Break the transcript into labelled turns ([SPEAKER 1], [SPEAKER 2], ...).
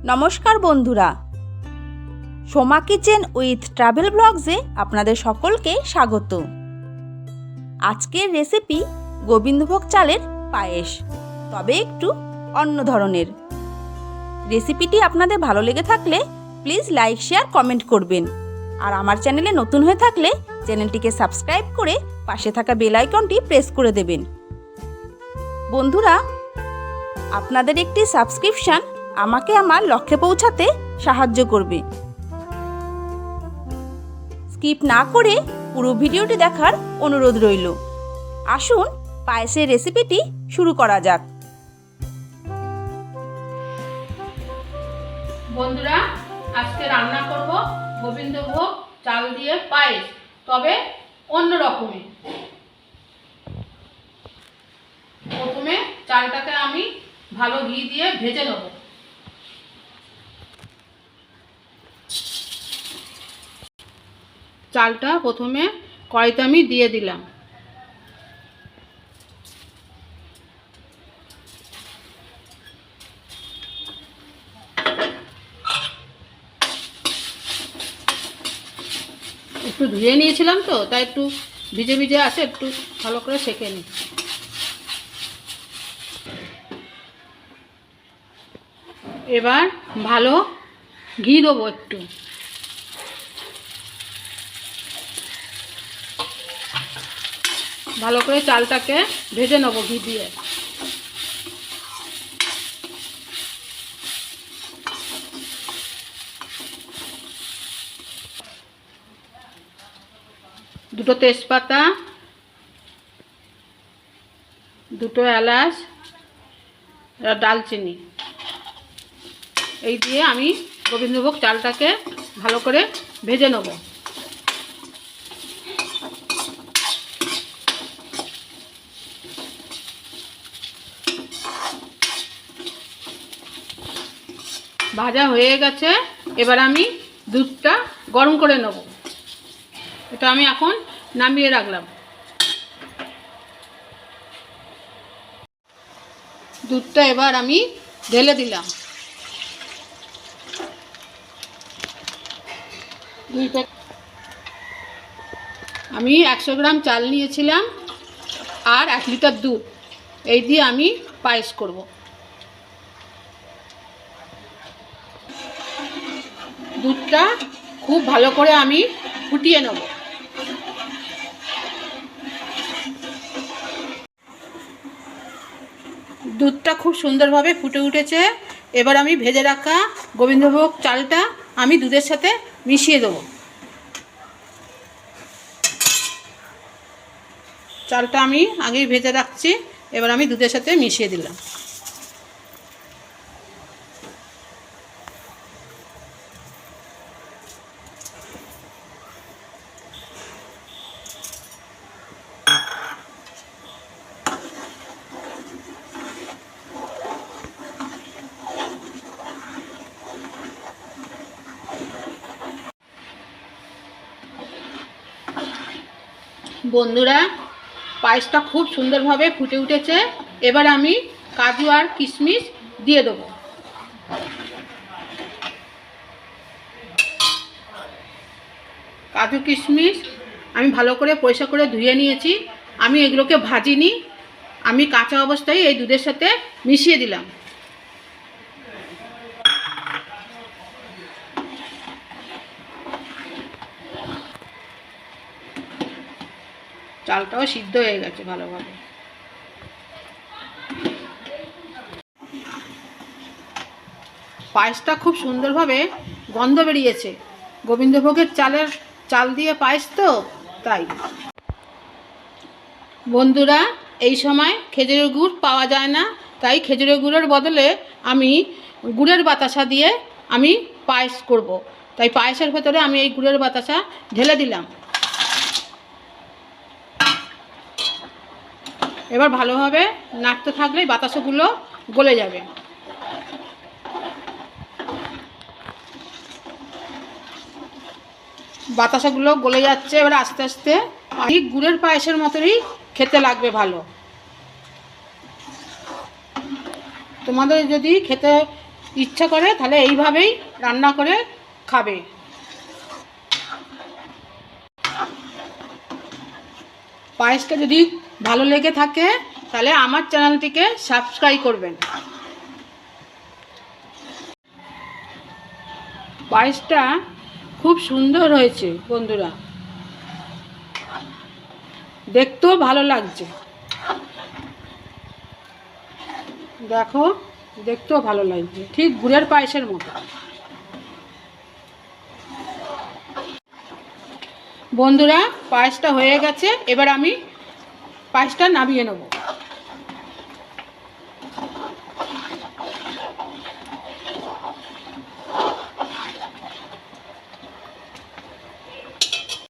[SPEAKER 1] নমস্কার বন্ধুরা, Soma kitchen with travel ব্লগসে আপনাদের সকলকে স্বাগত। আজকের রেসিপি গোবিন্দভোগ চালের পায়েস, তবে একটু অন্য ধরনের। রেসিপিটি আপনাদের ভালো লেগে থাকলে প্লিজ লাইক, শেয়ার, কমেন্ট করবেন। আর আমার চ্যানেলে নতুন হয়ে থাকলে চ্যানেলটিকে সাবস্ক্রাইব করে পাশে থাকা বেল আইকনটি প্রেস করে দেবেন। বন্ধুরা, আপনাদের একটি সাবস্ক্রিপশন আমাকে আমার লক্ষ্যে পৌঁছাতে সাহায্য করবে। স্কিপ না করে পুরো ভিডিওটি দেখার অনুরোধ রইল। আসুন পায়েসের রেসিপিটি শুরু করা যাক।
[SPEAKER 2] বন্ধুরা, আজকে রান্না করব গোবিন্দভোগ চাল দিয়ে পায়েস, তবে অন্য রকমের। প্রথমে চালটাকে আমি ভালো ঘি দিয়ে ভেজে নেব। চালটা প্রথমে কড়াইতে আমি দিয়ে দিলাম। একটু ধুয়ে নিয়েছিলাম তো, তাই একটু ভিজে ভিজে আছে, একটু ভালো করে সেঁকে নিই। এবার ভালো ঘি দেবো একটু। ভালো করে চালটাকে ভেজে নেবো ঘি দিয়ে। দুটো তেজপাতা, দুটো এলাচ, দালচিনি, এই দিয়ে আমি গোবিন্দভোগ চালটাকে ভালো করে ভেজে নেব। ভাজা হয়ে গেছে, এবার আমি দুধটা গরম করে নেব। এটা আমি এখন নামিয়ে রাখলাম। দুধটা এবার আমি ঢেলে দিলাম। আমি 100 গ্রাম চাল নিয়েছিলাম আর 1 লিটার দুধ, এই দিয়ে আমি পায়েস করব। দুধটা খুব ভালো করে আমি ফুটিয়ে নেব। দুধটা খুব সুন্দরভাবে ফুটে উঠেছে। এবার আমি ভেজে রাখা গোবিন্দভোগ চালটা আমি দুধের সাথে মিশিয়ে দেবো। চালটা আমি আগেই ভেজে রাখছি, এবার আমি দুধের সাথে মিশিয়ে দিলাম। বন্ধুরা, পায়েসটা খুব সুন্দরভাবে ফুটে উঠেছে। এবার আমি কাজু আর কিশমিশ দিয়ে দেবো। কাজু কিশমিশ আমি ভালো করে পরিষ্কার করে ধুয়ে নিয়েছি। আমি এগুলোকে ভাজিনি, আমি কাঁচা অবস্থায় এই দুধের সাথে মিশিয়ে দিলাম। চালটাও সিদ্ধ হয়ে গেছে ভালোভাবে। পায়েসটা খুব সুন্দরভাবে গন্ধ বেরিয়েছে। গোবিন্দভোগের চাল দিয়ে পায়েস তো, তাই। বন্ধুরা, এই সময় খেজুরের গুড় পাওয়া যায় না, তাই খেজুরের গুড়ের বদলে আমি গুড়ের বাতাসা দিয়ে আমি পায়েস করব। তাই পায়েসের ভেতরে আমি এই গুড়ের বাতাসা ঢেলে দিলাম। এবার ভালোভাবে নাড়তে থাকলেই বাতাসাগুলো গলে যাবে। বাতাসাগুলো গলে যাচ্ছে। এবার আস্তে আস্তে ঠিক গুড়ের পায়েসের মতনই খেতে লাগবে ভালো। তোমাদের যদি খেতে ইচ্ছা করে তাহলে এইভাবেই রান্না করে খাবে। পায়েসটা যদি ভালো লেগে থাকে তাহলে আমার চ্যানেলটিকে সাবস্ক্রাইব করবেন। পায়েসটা খুব সুন্দর হয়েছে বন্ধুরা, দেখতেও ভালো লাগছে। দেখো, দেখতেও ভালো লাগছে, ঠিক গুড়ের পায়েসের মতো। বন্ধুরা, পায়েসটা হয়ে গেছে, এবার আমি পায়েসটা নামিয়ে নেব।